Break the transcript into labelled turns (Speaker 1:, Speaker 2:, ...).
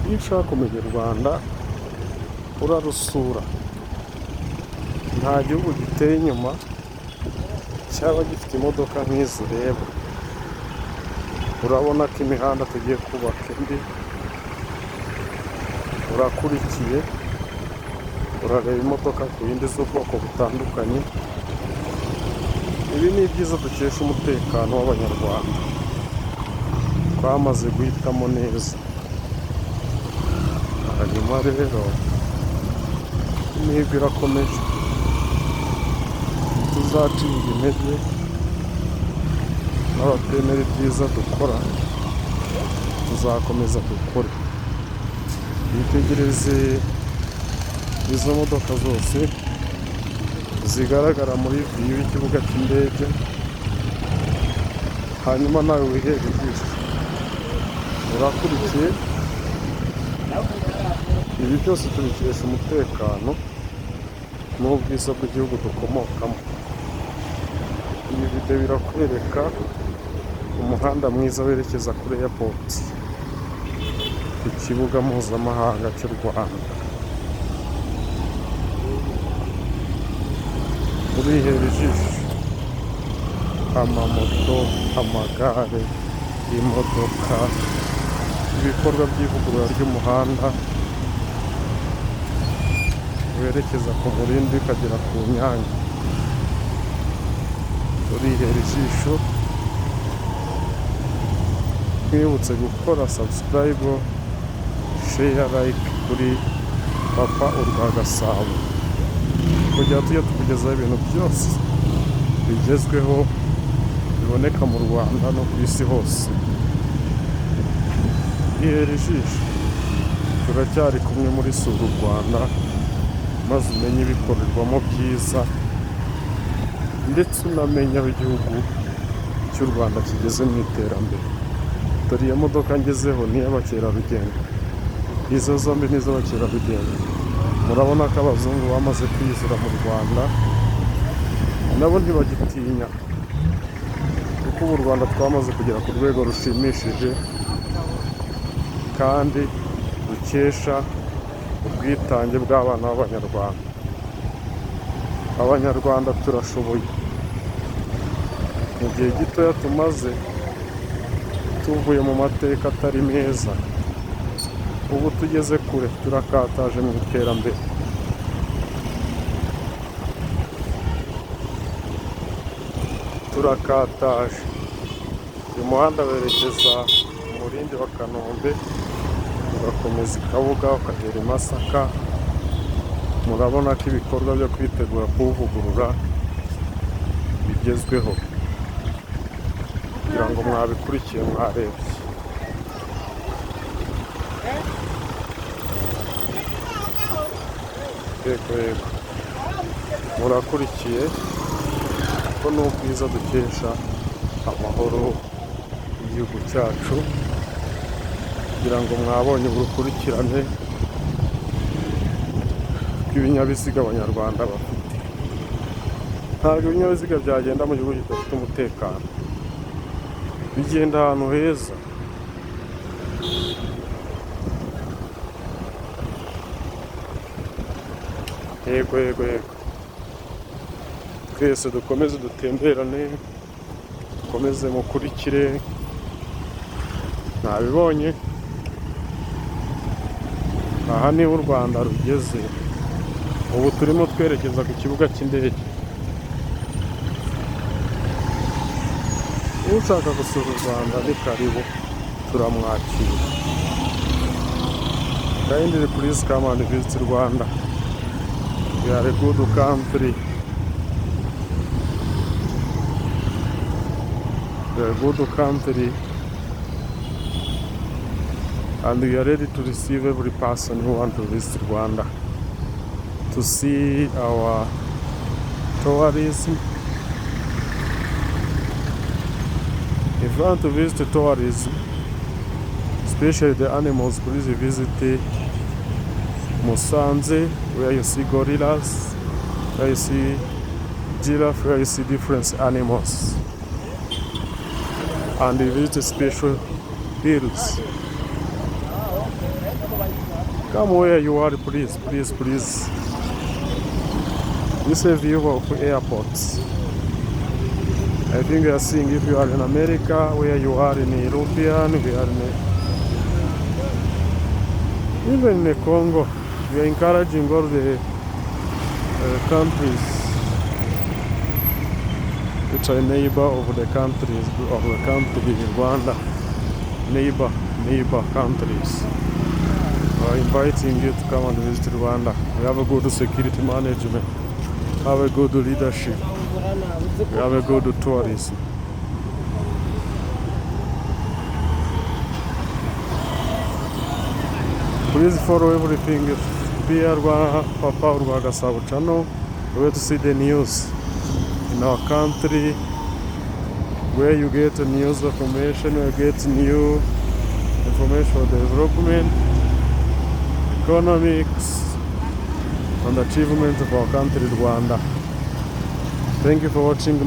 Speaker 1: iyo ushaka kumenya u Rwanda urarusura. Nta gihugu giteye inyuma cyaba gifite imodoka nk'izi reba. Urabona ko imihanda tugiye kubaka indi, urakurikiye urareba imodoka ku yindi z'ubwoko butandukanye. Ibi ni ibyiza dukesha umutekano w'Abanyarwanda, twamaze guhitamo neza. Hanyuma rero imihigo irakomeje, tuzacibwa intege n'abatemera ibyiza dukora, tuzakomeza dukore. Witegereze izo modoka zose zigaragara muri viyu y'ikibuga cy'indege, hanyuma nawe wihere ijisho. Urakurikiye, ibi byose tubikesha umutekano n'ubwiza bw'igihugu dukomokamo. Iyi video birakwereka umuhanda mwiza werekeza kuri airport, ku kibuga mpuzamahanga cy'u Rwanda. Urihera ijisho amamoto, amagare, imodoka, ibikorwa by'ivugurura ry'umuhanda werekeza ku Murindi ukagera ku Nyange. Urihera ijisho, twibutse gukora subscribe, share, like kuri papa-UrwagasaboTV kugira tujye tukugezaho ibintu byose bigezweho biboneka mu Rwanda no ku isi hose. Ihera ijisho, turacyari kumwe muri Sura URwanda, maze umenye ibikorerwamo byiza ndetse unamenya aho igihugu cy'u Rwanda kigeze mu iterambere. Dore iyo modoka ngezeho ni iy'abakerarugendo, izo zombi ni iz'abakerarugendo. Murabona ko abazungu bamaze kwizira mu Rwanda, nabo ntibagitinya, kuko ubu u Rwanda twamaze kugera ku rwego rushimishije kandi dukesha ubwitange bw'abana b'Abanyarwanda. Abanyarwanda turashoboye. Mu gihe gitoya tumaze tuvuye mu mateka atari meza, ubu tugeze kure, turakataje mu iterambere. Turakataje. Uyu muhanda werekeza mu Murindi wa Kanombe, ugakomeza i Kabuga ukagera i Masaka. Murabona ko ibikorwa byo kwitegura kuwuvugurura bigezweho, kugira ngo mwabikurikiye mwarebye. Yego murakurikiye, ko ni ubwiza dukesha amahoro y'igihugu cyacu, kugira ngo mwabonye urukurikirane rw'ibinyabiziga Abanyarwanda bafite. Ntabwo ibinyabiziga byagenda mu gihugu kidafite umutekano, bigenda ahantu heza. Yego twese dukomeze dutemberane, dukomeze mukurikire. Nabibonye, aha niho u Rwanda rugeze. Ubu turimo twerekeza ku kibuga cy'indege. Ushaka gusura u Rwanda ni karibu, turamwakira. Kindly please come and visit Rwanda. We are a good country. We are a good country, and we are ready to receive every person who wants to visit Rwanda, to see our tourism. If you want to visit tourism, especially the animals, please visit Musanze, where you see gorillas, where you see giraffe, where you see different animals. And you visit special hills. Come where you are, please, please, please. This is a view of airports. I think you are seeing if you are in America, where you are in European, we are in even in Congo. We are encouraging all the countries which are neighbor of the countries of the country Rwanda, neighbor countries. We are inviting you to come and visit Rwanda. We have a good security management, have a good leadership, we have a good tourism. Please follow everything via papa-UrwagasaboTV channel. We want to see the news in our country, where you get news information, you get new information for development, economics, and achievement of our country, Rwanda. Thank you for watching